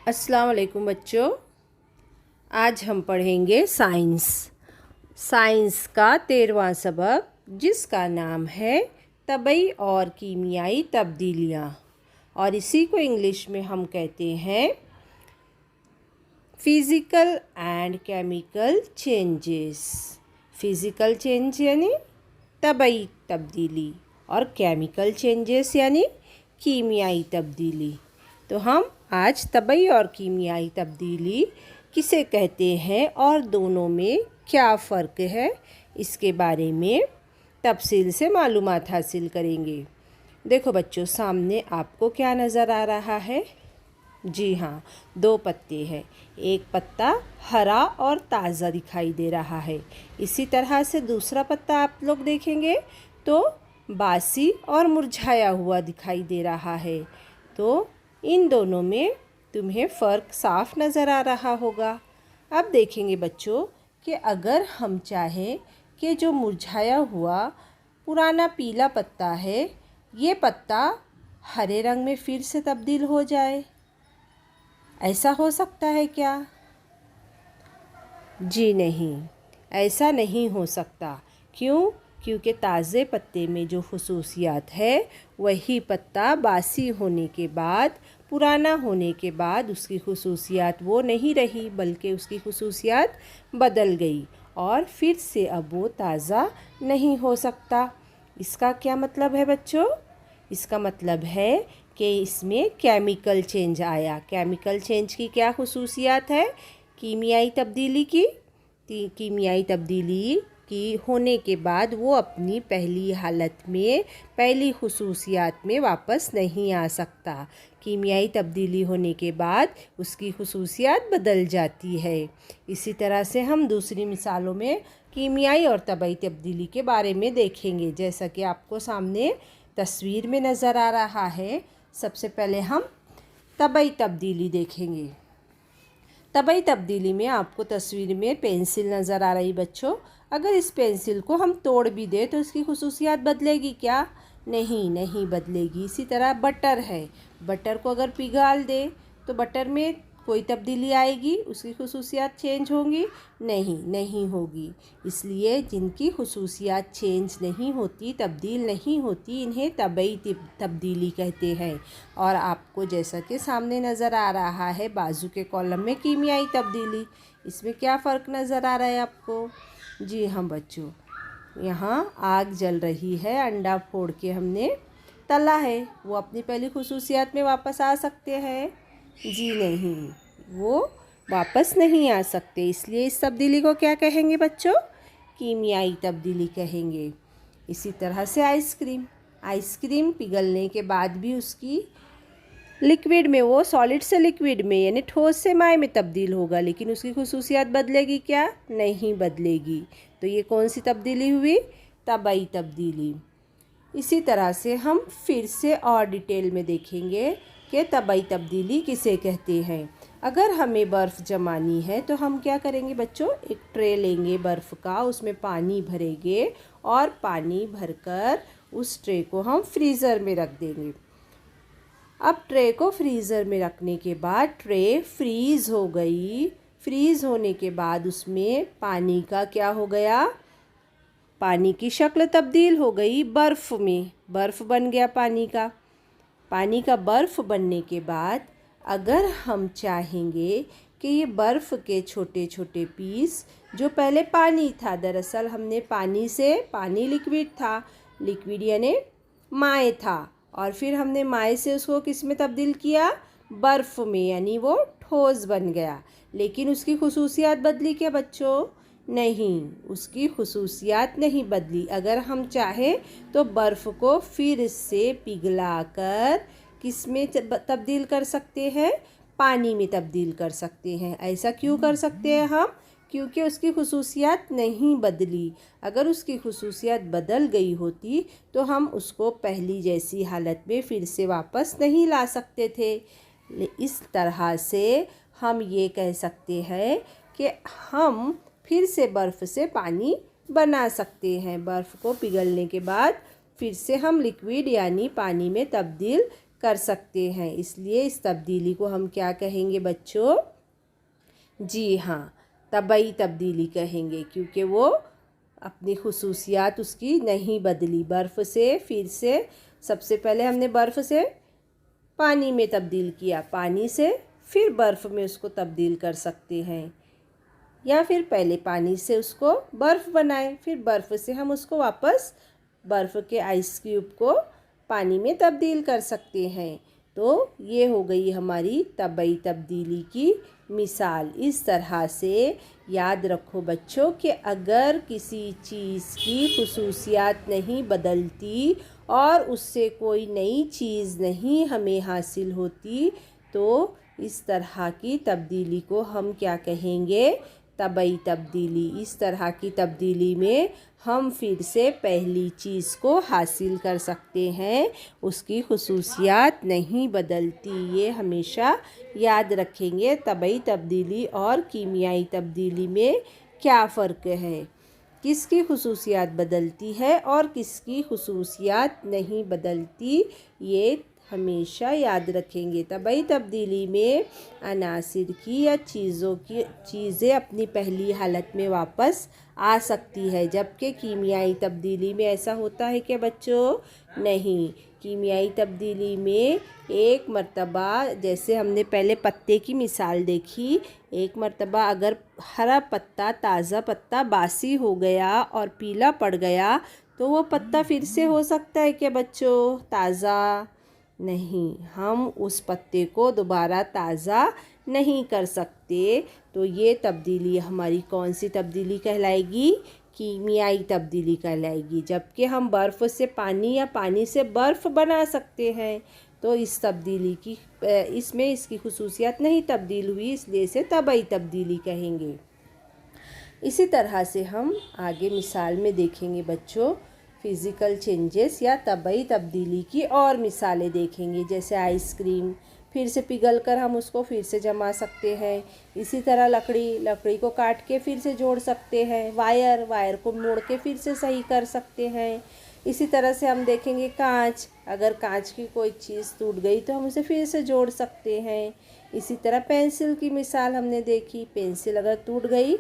अस्सलाम वालेकुम बच्चों। आज हम पढ़ेंगे साइंस का 13वां सबक, जिसका नाम है तबई और कीमियाई तब्दीलियाँ, और इसी को इंग्लिश में हम कहते हैं physical and chemical changes. Physical change यानी तबई तब्दीली और केमिकल चेंजेस यानी कीमियाई तब्दीली। तो हम आज तबई और कीमियाई तब्दीली किसे कहते हैं और दोनों में क्या फ़र्क है, इसके बारे में तफसील से मालूमात हासिल करेंगे। देखो बच्चों, सामने आपको क्या नज़र आ रहा है? जी हाँ, 2 पत्ते हैं। एक पत्ता हरा और ताज़ा दिखाई दे रहा है। इसी तरह से दूसरा पत्ता आप लोग देखेंगे तो बासी और मुरझाया हुआ दिखाई दे रहा है। तो इन दोनों में तुम्हें फ़र्क साफ नज़र आ रहा होगा। अब देखेंगे बच्चों कि अगर हम चाहें कि जो मुरझाया हुआ पुराना पीला पत्ता है, ये पत्ता हरे रंग में फिर से तब्दील हो जाए, ऐसा हो सकता है क्या? जी नहीं, ऐसा नहीं हो सकता। क्यों? क्योंकि ताज़े पत्ते में जो खुसूसियात है वही पत्ता बासी होने के बाद, पुराना होने के बाद उसकी खुसूसियात वो नहीं रही, बल्कि उसकी खुसूसियात बदल गई और फिर से अब वो ताज़ा नहीं हो सकता। इसका क्या मतलब है बच्चों? इसका मतलब है कि इसमें केमिकल चेंज आया। केमिकल चेंज की क्या खुसूसियात है? कीमियाई तब्दीली कीमियाई तब्दीली की होने के बाद वो अपनी पहली हालत में, पहली खुसूसियात में वापस नहीं आ सकता। कीमियाई तब्दीली होने के बाद उसकी खुसूसियात बदल जाती है। इसी तरह से हम दूसरी मिसालों में कीमियाई और तबई तब्दीली के बारे में देखेंगे, जैसा कि आपको सामने तस्वीर में नज़र आ रहा है। सबसे पहले हम तबई तब्दीली देखेंगे। तबई तब्दीली में आपको तस्वीर में पेंसिल नज़र आ रही बच्चों। अगर इस पेंसिल को हम तोड़ भी दें तो इसकी खुसूसियात बदलेगी क्या? नहीं बदलेगी। इसी तरह बटर है, बटर को अगर पिघाल दे तो बटर में कोई तब्दीली आएगी, उसकी खुसूसियात चेंज होंगी? नहीं होगी। इसलिए जिनकी खुसूसियात चेंज नहीं होती, तब्दील नहीं होती, इन्हें तबई तब्दीली कहते हैं। और आपको जैसा कि सामने नज़र आ रहा है बाजू के कॉलम में कीमियाई तब्दीली, इसमें क्या फ़र्क नज़र आ रहा है आपको? जी हाँ बच्चों, यहाँ आग जल रही है, अंडा फोड़ के हमने तला है, वो अपनी पहली खुसूसियात में वापस आ सकते हैं? जी नहीं, वो वापस नहीं आ सकते। इसलिए इस तब्दीली को क्या कहेंगे बच्चों? कीमियाई तब्दीली कहेंगे। इसी तरह से आइसक्रीम पिघलने के बाद भी उसकी लिक्विड में, वो सॉलिड से लिक्विड में यानी ठोस से माय में तब्दील होगा, लेकिन उसकी खुसूसियात बदलेगी क्या? नहीं बदलेगी। तो ये कौन सी तब्दीली हुई? तबई तब्दीली। इसी तरह से हम फिर से और डिटेल में देखेंगे कि तबई तब्दीली किसे कहते हैं। अगर हमें बर्फ़ जमानी है तो हम क्या करेंगे बच्चों? एक ट्रे लेंगे बर्फ़ का, उसमें पानी भरेंगे और पानी भरकर उस ट्रे को हम फ्रीज़र में रख देंगे। अब ट्रे को फ्रीज़र में रखने के बाद ट्रे फ्रीज़ हो गई। फ्रीज़ होने के बाद उसमें पानी का क्या हो गया? पानी की शक्ल तब्दील हो गई बर्फ़ में, बर्फ़ बन गया पानी का बर्फ़ बनने के बाद अगर हम चाहेंगे कि ये बर्फ़ के छोटे छोटे पीस, जो पहले पानी था, दरअसल हमने पानी लिक्विड था, लिक्विड यानी माय था, और फिर हमने माय से उसको किस में तब्दील किया? बर्फ़ में, यानी वो ठोस बन गया। लेकिन उसकी खुसूसियात बदली क्या बच्चों? नहीं, उसकी खुसूसियात नहीं बदली। अगर हम चाहें तो बर्फ़ को फिर से पिघलाकर किस में तब्दील कर सकते हैं? पानी में तब्दील कर सकते हैं। ऐसा क्यों कर सकते हैं हम? क्योंकि उसकी खुसूसियात नहीं बदली। अगर उसकी खुसूसियात बदल गई होती तो हम उसको पहली जैसी हालत में फिर से वापस नहीं ला सकते थे। इस तरह से हम ये कह सकते हैं कि हम फिर से बर्फ़ से पानी बना सकते हैं। बर्फ़ को पिघलने के बाद फिर से हम लिक्विड यानी पानी में तब्दील कर सकते हैं। इसलिए इस तब्दीली को हम क्या कहेंगे बच्चों? जी हाँ, तबई तब्दीली कहेंगे, क्योंकि वो अपनी खुसूसियात उसकी नहीं बदली। बर्फ़ से फिर से, सबसे पहले हमने बर्फ़ से पानी में तब्दील किया, पानी से फिर बर्फ़ में उसको तब्दील कर सकते हैं, या फिर पहले पानी से उसको बर्फ़ बनाए, फिर बर्फ़ से हम उसको वापस बर्फ़ के आइस क्यूब को पानी में तब्दील कर सकते हैं। तो ये हो गई हमारी तबई तब्दीली की मिसाल। इस तरह से याद रखो बच्चों कि अगर किसी चीज़ की खुसूसियात नहीं बदलती और उससे कोई नई चीज़ नहीं हमें हासिल होती, तो इस तरह की तब्दीली को हम क्या कहेंगे? तबई तब्दीली। इस तरह की तब्दीली में हम फिर से पहली चीज़ को हासिल कर सकते हैं, उसकी खुसूसियात नहीं बदलती। ये हमेशा याद रखेंगे तबई तब्दीली और कीमियाई तब्दीली में क्या फ़र्क है, किसकी खुसूसियात बदलती है और किसकी खुसूसियात नहीं बदलती। ये हमेशा याद रखेंगे। तबई तब्दीली में अनासिर की या चीज़ें अपनी पहली हालत में वापस आ सकती है, जबकि कीमियाई तब्दीली में ऐसा होता है कि बच्चों? नहीं। कीमियाई तब्दीली में एक मर्तबा, जैसे हमने पहले पत्ते की मिसाल देखी, एक मर्तबा अगर हरा पत्ता, ताज़ा पत्ता बासी हो गया और पीला पड़ गया, तो वो पत्ता फिर से हो सकता है क्या बच्चों ताज़ा? नहीं, हम उस पत्ते को दोबारा ताज़ा नहीं कर सकते। तो ये तब्दीली हमारी कौन सी तब्दीली कहलाएगी? कीमियाई तब्दीली कहलाएगी। जबकि हम बर्फ़ से पानी या पानी से बर्फ़ बना सकते हैं, तो इस तब्दीली की इसमें इसकी खुसूसियात नहीं तब्दील हुई, इसलिए इसे तबई तब्दीली कहेंगे। इसी तरह से हम आगे मिसाल में देखेंगे बच्चों फ़िज़िकल चेंजेस या तबई तब्दीली की और मिसालें देखेंगे। जैसे आइसक्रीम फिर से पिघल कर हम उसको फिर से जमा सकते हैं। इसी तरह लकड़ी को काट के फिर से जोड़ सकते हैं। वायर को मोड़ के फिर से सही कर सकते हैं। इसी तरह से हम देखेंगे कांच, अगर कांच की कोई चीज़ टूट गई तो हम उसे फिर से जोड़ सकते हैं। इसी तरह पेंसिल की मिसाल हमने देखी, पेंसिल अगर टूट गई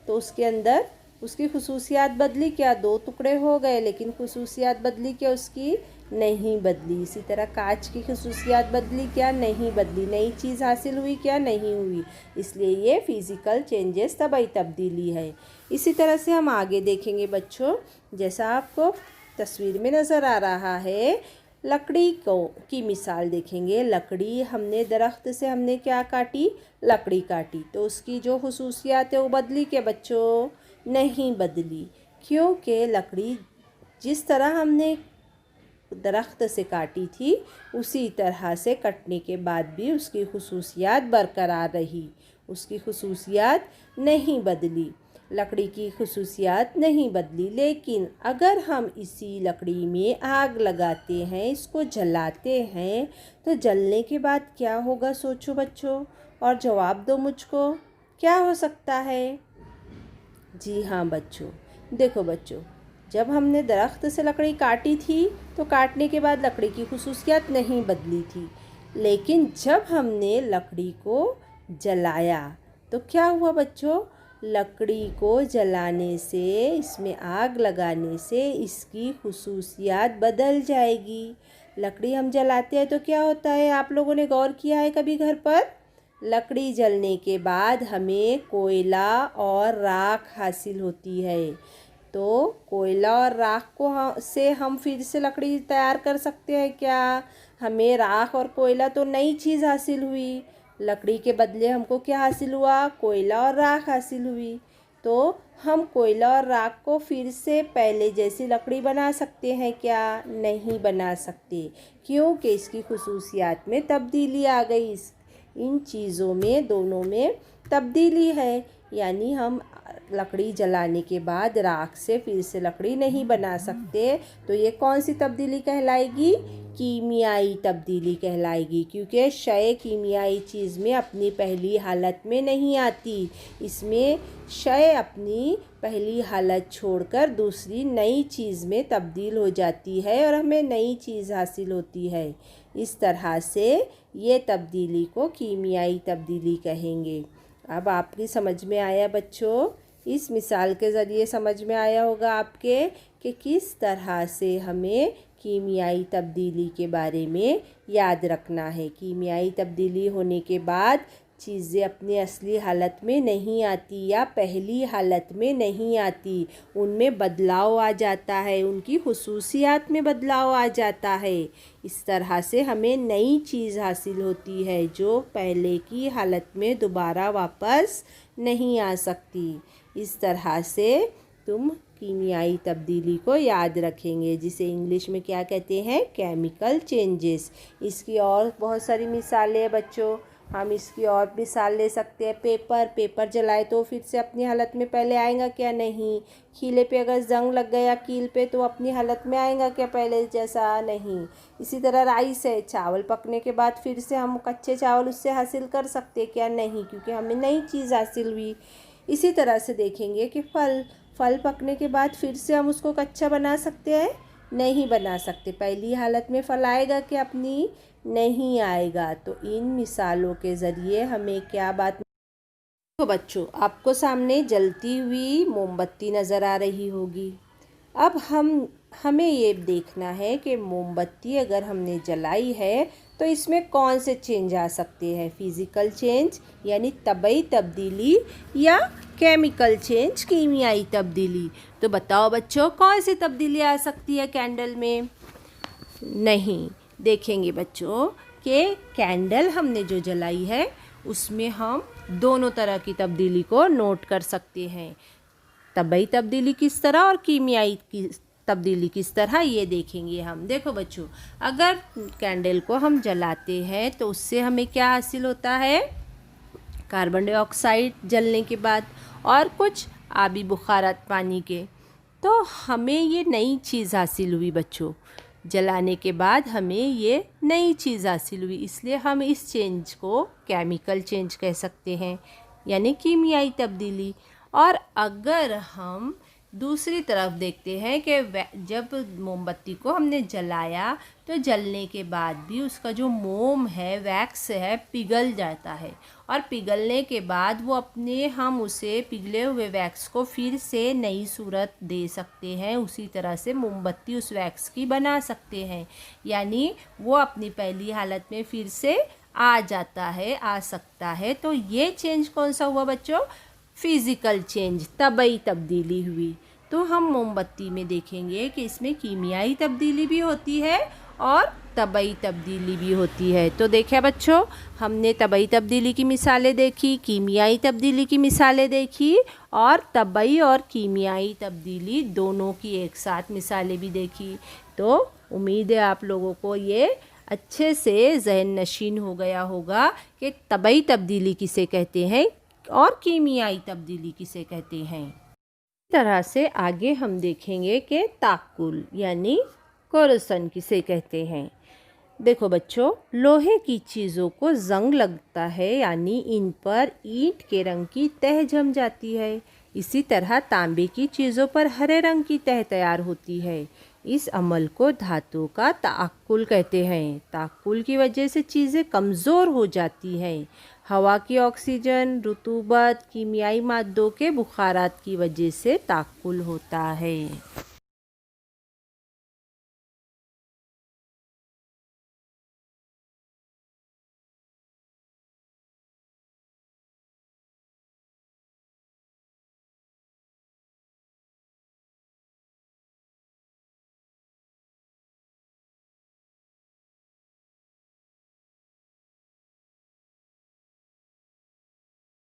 तो उसके अंदर उसकी खुसूसियात बदली क्या? 2 टुकड़े हो गए, लेकिन खुसूसियात बदली क्या? उसकी नहीं बदली। इसी तरह कांच की खुसूसियात बदली क्या? नहीं बदली। नई चीज़ हासिल हुई क्या? नहीं हुई। इसलिए ये फ़िज़िकल चेंजेस तबई तब्दीली है। इसी तरह से हम आगे देखेंगे बच्चों, जैसा आपको तस्वीर में नज़र आ रहा है, लकड़ी की मिसाल देखेंगे। लकड़ी हमने दरख्त से हमने क्या काटी? लकड़ी काटी, तो उसकी जो खुसूसियात है वो बदली क्या बच्चों? नहीं बदली, क्योंकि लकड़ी जिस तरह हमने दरख्त से काटी थी उसी तरह से कटने के बाद भी उसकी खुसूसियात बरकरार रही, उसकी खुसूसियात नहीं बदली, लकड़ी की खुसूसियात नहीं बदली। लेकिन अगर हम इसी लकड़ी में आग लगाते हैं, इसको जलाते हैं, तो जलने के बाद क्या होगा? सोचो बच्चों और जवाब दो मुझको, क्या हो सकता है? जी हाँ बच्चों, देखो बच्चों, जब हमने दरख्त से लकड़ी काटी थी तो काटने के बाद लकड़ी की खुसूसियात नहीं बदली थी, लेकिन जब हमने लकड़ी को जलाया तो क्या हुआ बच्चों? लकड़ी को जलाने से, इसमें आग लगाने से इसकी खुसूसियात बदल जाएगी। लकड़ी हम जलाते हैं तो क्या होता है? आप लोगों ने गौर किया है कभी घर पर? लकड़ी जलने के बाद हमें कोयला और राख हासिल होती है। तो कोयला और राख से हम फिर से लकड़ी तैयार कर सकते हैं क्या? हमें राख और कोयला तो नई चीज़ हासिल हुई, लकड़ी के बदले हमको क्या हासिल हुआ? कोयला और राख हासिल हुई। तो हम कोयला और राख को फिर से पहले जैसी लकड़ी बना सकते हैं क्या? नहीं बना सकते, क्योंकि इसकी खुसूसियात में तब्दीली आ गई। इन चीज़ों में, दोनों में तब्दीली है। यानी हम लकड़ी जलाने के बाद राख से फिर से लकड़ी नहीं बना सकते। तो ये कौन सी तब्दीली कहलाएगी? कीमियाई तब्दीली कहलाएगी, क्योंकि शय कीमियाई चीज़ में अपनी पहली हालत में नहीं आती। इसमें शय अपनी पहली हालत छोड़कर दूसरी नई चीज़ में तब्दील हो जाती है और हमें नई चीज़ हासिल होती है। इस तरह से ये तब्दीली को कीमियाई तब्दीली कहेंगे। अब आपकी समझ में आया बच्चों? इस मिसाल के ज़रिए समझ में आया होगा आपके कि किस तरह से हमें कीमियाई तब्दीली के बारे में याद रखना है। कीमियाई तब्दीली होने के बाद चीज़ें अपनी असली हालत में नहीं आती या पहली हालत में नहीं आती, उनमें बदलाव आ जाता है, उनकी खुसूसियात में बदलाव आ जाता है। इस तरह से हमें नई चीज़ हासिल होती है जो पहले की हालत में दोबारा वापस नहीं आ सकती। इस तरह से तुम कीमियाई तब्दीली को याद रखेंगे, जिसे इंग्लिश में क्या कहते हैं? Chemical changes. इसकी और बहुत सारी मिसालें हैं बच्चों। हम इसकी और मिसाल ले सकते हैं। पेपर जलाए तो फिर से अपनी हालत में पहले आएगा क्या? नहीं। खीले पे अगर जंग लग गया कील पे तो अपनी हालत में आएगा क्या पहले जैसा? नहीं। इसी तरह राइस है, चावल पकने के बाद फिर से हम कच्चे चावल उससे हासिल कर सकते क्या? नहीं, क्योंकि हमें नई चीज़ हासिल हुई। इसी तरह से देखेंगे कि फल पकने के बाद फिर से हम उसको कच्चा बना सकते हैं? नहीं बना सकते। पहली हालत में फल आएगा कि अपनी? नहीं आएगा। तो इन मिसालों के ज़रिए हमें क्या बात? तो बच्चों, आपको सामने जलती हुई मोमबत्ती नज़र आ रही होगी। अब हमें ये देखना है कि मोमबत्ती अगर हमने जलाई है तो इसमें कौन से चेंज आ सकते हैं? फिज़िकल चेंज यानी तबई तब्दीली या केमिकल चेंज कीमियाई तब्दीली? तो बताओ बच्चों, कौन सी तब्दीली आ सकती है कैंडल में? नहीं। देखेंगे बच्चों कि कैंडल हमने जो जलाई है उसमें हम दोनों तरह की तब्दीली को नोट कर सकते हैं। तबई तब्दीली किस तरह और कीमियाई की तब्दीली किस तरह, ये देखेंगे हम। देखो बच्चों, अगर कैंडल को हम जलाते हैं तो उससे हमें क्या हासिल होता है? कार्बन डाइऑक्साइड जलने के बाद और कुछ आबी बुखारात पानी के। तो हमें ये नई चीज़ हासिल हुई बच्चों। जलाने के बाद हमें ये नई चीज़ हासिल हुई, इसलिए हम इस चेंज को केमिकल चेंज कह सकते हैं, यानी कीमियाई तब्दीली। और अगर हम दूसरी तरफ देखते हैं कि जब मोमबत्ती को हमने जलाया तो जलने के बाद भी उसका जो मोम है, वैक्स है, पिघल जाता है। और पिघलने के बाद हम उसे पिघले हुए वैक्स को फिर से नई सूरत दे सकते हैं। उसी तरह से मोमबत्ती उस वैक्स की बना सकते हैं, यानी वो अपनी पहली हालत में फिर से आ जाता है, आ सकता है। तो ये चेंज कौन सा हुआ बच्चों? फिज़िकल चेंज, तबई तब्दीली हुई। तो हम मोमबत्ती में देखेंगे कि इसमें कीमियाई तब्दीली भी होती है और तबई तब्दीली भी होती है। तो देखिए बच्चों, हमने तबई तब्दीली की मिसालें देखी, कीमियाई तब्दीली की मिसालें देखी और तबई और कीमियाई तब्दीली दोनों की एक साथ मिसालें भी देखी। तो उम्मीद है आप लोगों को ये अच्छे से ज़हन नशीन हो गया होगा कि तबई तब्दीली किसे कहते हैं और कीमियाई तब्दीली किसे कहते हैं। इस तरह से आगे हम देखेंगे कि ताकुल यानी कोरोसन किसे कहते हैं। देखो बच्चों, लोहे की चीज़ों को जंग लगता है, यानी इन पर ईंट के रंग की तह जम जाती है। इसी तरह तांबे की चीज़ों पर हरे रंग की तह तैयार होती है। इस अमल को धातु का ताकुल कहते हैं। ताकुल की वजह से चीज़ें कमज़ोर हो जाती हैं। हवा की ऑक्सीजन, रुतूबत, कीमियाई मादों के बुखारात की वजह से ताकुल होता है।